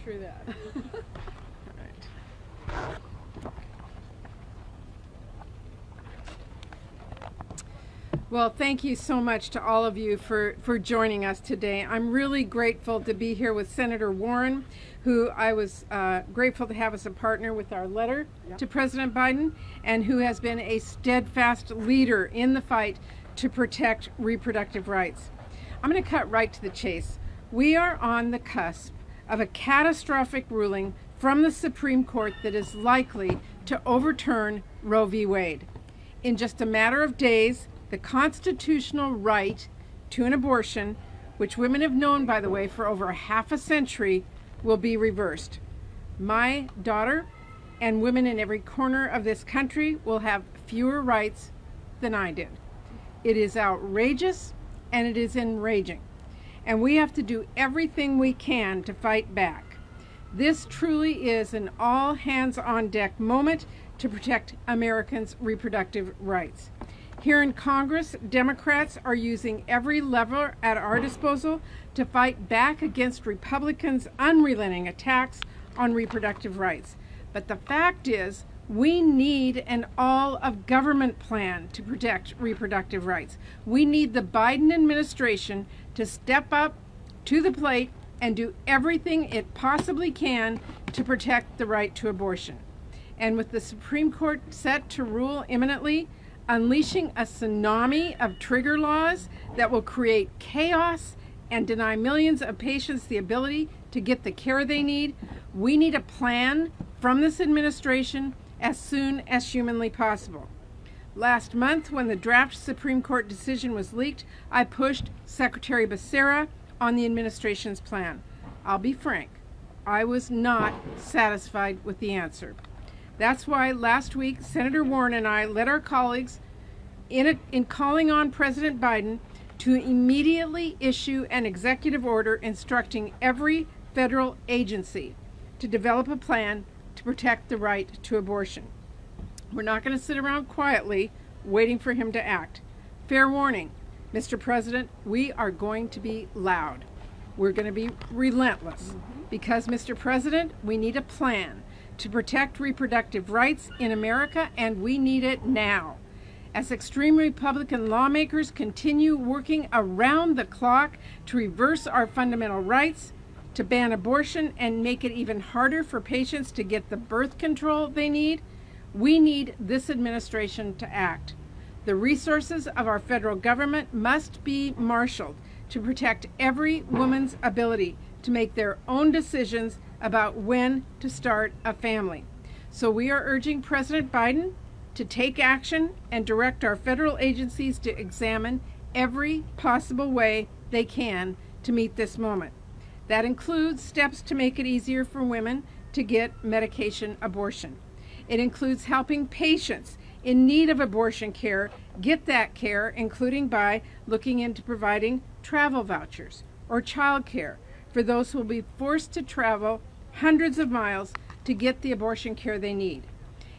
through that. Well, thank you so much to all of you for joining us today. I'm really grateful to be here with Senator Warren, who I was grateful to have as a partner with our letter to President Biden, and who has been a steadfast leader in the fight to protect reproductive rights. I'm going to cut right to the chase. We are on the cusp of a catastrophic ruling from the Supreme Court that is likely to overturn Roe v. Wade. In just a matter of days, the constitutional right to an abortion, which women have known, by the way, for over half a century, will be reversed. My daughter and women in every corner of this country will have fewer rights than I did. It is outrageous and it is enraging. And we have to do everything we can to fight back. This truly is an all-hands-on-deck moment to protect Americans' reproductive rights. Here in Congress, Democrats are using every lever at our disposal to fight back against Republicans' unrelenting attacks on reproductive rights. But the fact is, we need an all-of-government plan to protect reproductive rights. We need the Biden administration to step up to the plate and do everything it possibly can to protect the right to abortion. And with the Supreme Court set to rule imminently, unleashing a tsunami of trigger laws that will create chaos and deny millions of patients the ability to get the care they need, we need a plan from this administration as soon as humanly possible. Last month, when the draft Supreme Court decision was leaked, I pushed Secretary Becerra on the administration's plan. I'll be frank, I was not satisfied with the answer. That's why last week, Senator Warren and I led our colleagues in calling on President Biden to immediately issue an executive order instructing every federal agency to develop a plan to protect the right to abortion. We're not going to sit around quietly waiting for him to act. Fair warning, Mr. President, we are going to be loud. We're going to be relentless because, Mr. President, we need a plan to protect reproductive rights in America, and we need it now. As extreme Republican lawmakers continue working around the clock to reverse our fundamental rights, to ban abortion and make it even harder for patients to get the birth control they need, we need this administration to act. The resources of our federal government must be marshaled to protect every woman's ability to make their own decisions about when to start a family. So we are urging President Biden to take action and direct our federal agencies to examine every possible way they can to meet this moment. That includes steps to make it easier for women to get medication abortion. It includes helping patients in need of abortion care get that care, including by looking into providing travel vouchers or child care for those who will be forced to travel hundreds of miles to get the abortion care they need.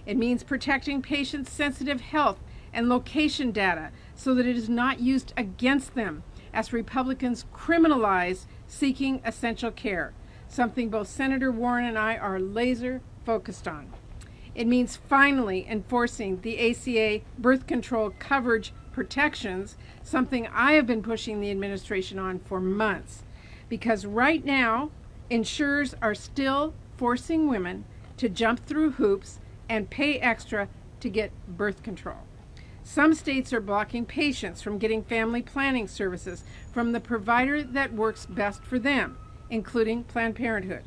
It means protecting patients' sensitive health and location data so that it is not used against them as Republicans criminalize seeking essential care, something both Senator Warren and I are laser focused on. It means finally enforcing the ACA birth control coverage protections, something I have been pushing the administration on for months, because right now insurers are still forcing women to jump through hoops and pay extra to get birth control. Some states are blocking patients from getting family planning services from the provider that works best for them, including Planned Parenthood.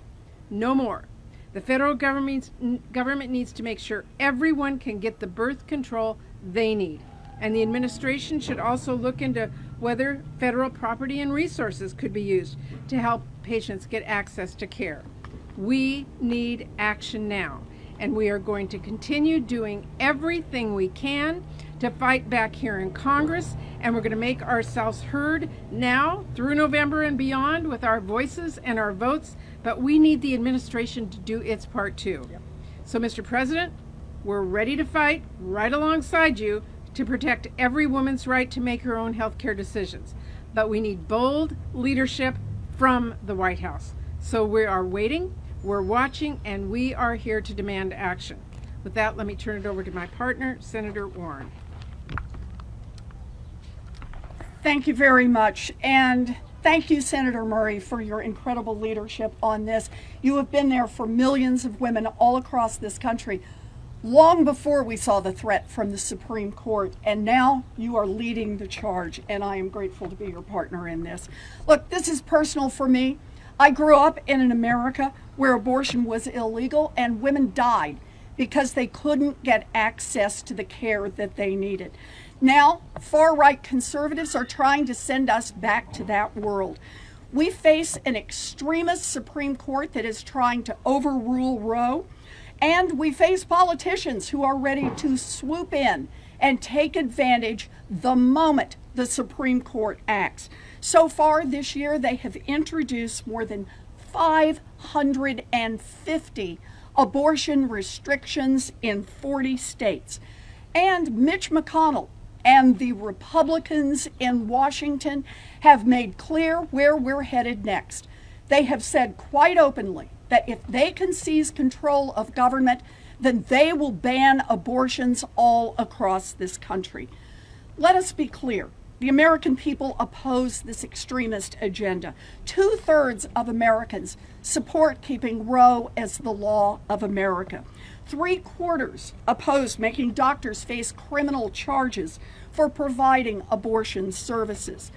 No more. The federal government needs to make sure everyone can get the birth control they need. And the administration should also look into whether federal property and resources could be used to help patients get access to care. We need action now, and we are going to continue doing everything we can to fight back here in Congress, and we're going to make ourselves heard now through November and beyond with our voices and our votes, but we need the administration to do its part too. Yep. So, Mr. President, we're ready to fight right alongside you to protect every woman's right to make her own health care decisions. But we need bold leadership from the White House. So we are waiting We're watching, and we are here to demand action. With that, let me turn it over to my partner, Senator Warren. Thank you very much. And thank you, Senator Murray, for your incredible leadership on this. You have been there for millions of women all across this country long before we saw the threat from the Supreme Court, and now you are leading the charge, and I am grateful to be your partner in this. Look, this is personal for me. I grew up in an America where abortion was illegal and women died because they couldn't get access to the care that they needed. Now, far-right conservatives are trying to send us back to that world. We face an extremist Supreme Court that is trying to overrule Roe, and we face politicians who are ready to swoop in and take advantage the moment the Supreme Court acts. So far this year, they have introduced more than 550 abortion restrictions in 40 states. And Mitch McConnell and the Republicans in Washington have made clear where we're headed next. They have said quite openly that if they can seize control of government, then they will ban abortions all across this country. Let us be clear. The American people oppose this extremist agenda. 2/3 of Americans support keeping Roe as the law of America. 3/4 oppose making doctors face criminal charges for providing abortion services.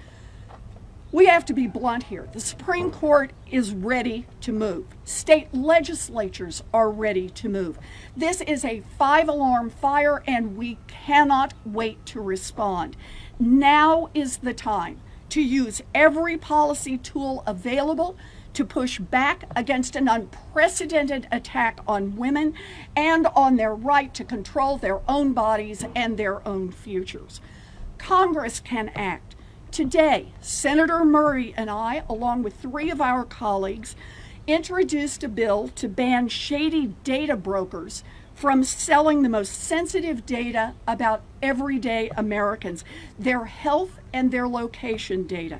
We have to be blunt here. The Supreme Court is ready to move. State legislatures are ready to move. This is a 5-alarm fire, and we cannot wait to respond. Now is the time to use every policy tool available to push back against an unprecedented attack on women and on their right to control their own bodies and their own futures. Congress can act. Today, Senator Murray and I, along with 3 of our colleagues, introduced a bill to ban shady data brokers from selling the most sensitive data about everyday Americans, their health and their location data.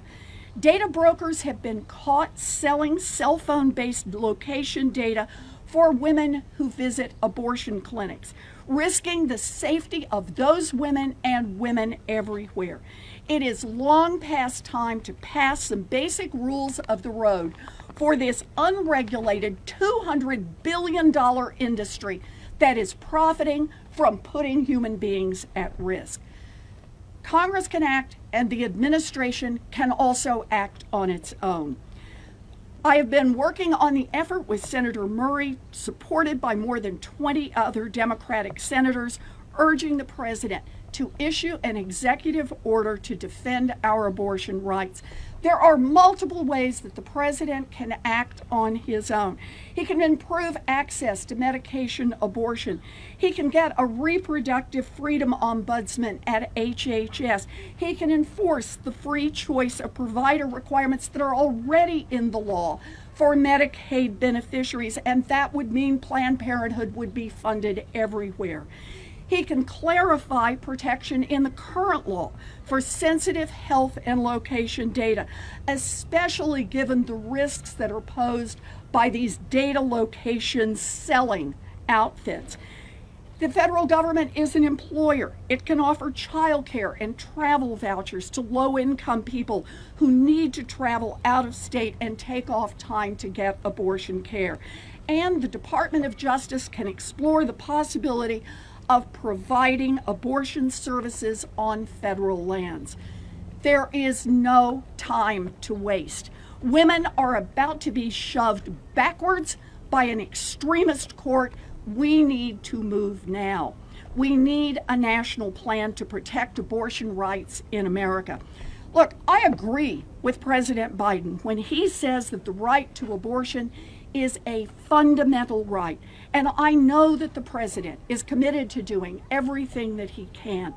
Data brokers have been caught selling cell phone-based location data for women who visit abortion clinics, risking the safety of those women and women everywhere. It is long past time to pass some basic rules of the road for this unregulated $200 billion industry that is profiting from putting human beings at risk. Congress can act, and the administration can also act on its own. I have been working on the effort with Senator Murray, supported by more than 20 other Democratic senators, urging the president to issue an executive order to defend our abortion rights. There are multiple ways that the president can act on his own. He can improve access to medication abortion. He can get a reproductive freedom ombudsman at HHS. He can enforce the free choice of provider requirements that are already in the law for Medicaid beneficiaries, and that would mean Planned Parenthood would be funded everywhere. He can clarify protection in the current law for sensitive health and location data, especially given the risks that are posed by these data location selling outfits. The federal government is an employer. It can offer child care and travel vouchers to low-income people who need to travel out of state and take off time to get abortion care. And the Department of Justice can explore the possibility of providing abortion services on federal lands. There is no time to waste. Women are about to be shoved backwards by an extremist court. We need to move now. We need a national plan to protect abortion rights in America. Look, I agree with President Biden when he says that the right to abortion is a fundamental right. And I know that the president is committed to doing everything that he can.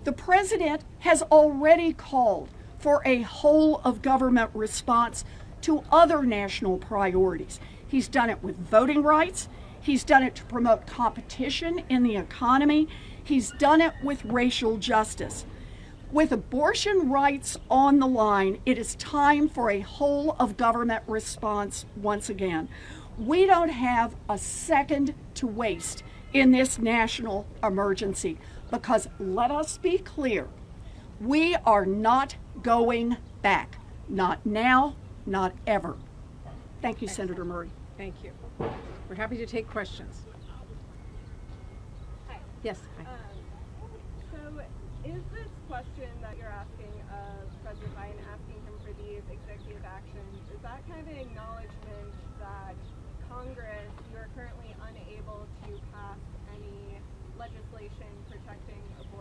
The president has already called for a whole of government response to other national priorities. He's done it with voting rights. He's done it to promote competition in the economy. He's done it with racial justice. With abortion rights on the line, it is time for a whole of government response once again. We don't have a second to waste in this national emergency because, let us be clear, we are not going back. Not now, not ever. Thank you, Senator Murray. Thank you. We're happy to take questions. Hi. Yes. Hi. So is this question that you're asking of President Biden, asking him for these executive actions, is that kind of an acknowledgement that Congress, you are currently unable to pass any legislation protecting abortion?